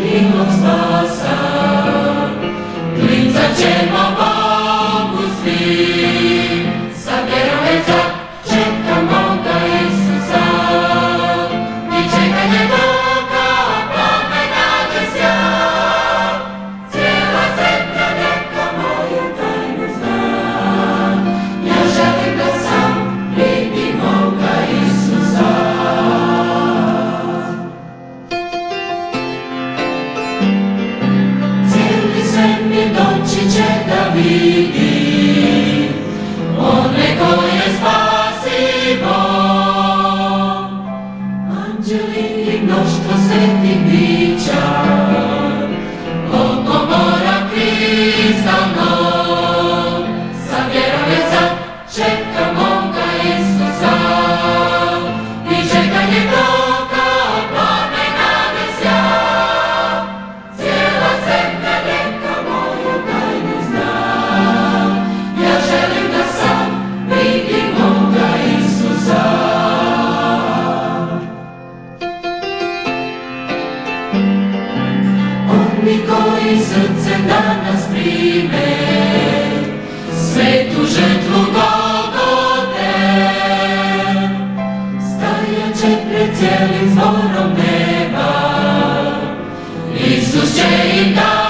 milog spasa, klicat ćemo Bogu svi, sa vjerom već čekamo ga Isusa, i čekanje Boga pomena desja, cijela zemlja neka moju tajnu zna, ja želim da sam vidim moga Isusa. Cijeli svemir doći će da vidi one koje spasi Bog. Anđeli i mnoštvo svetih bića oko mora kristalnog, sa vjerom već sad čekamo ga Isusa, i čekanje Boga pomena desja, cijela zemlja neka moju tajnu zna, ja želim da sam vidim moga Isusa. Oni koji srcem danas prime svetu žrtvu Golgote, stajat će pred cijelim zborom neba, Isus će im dati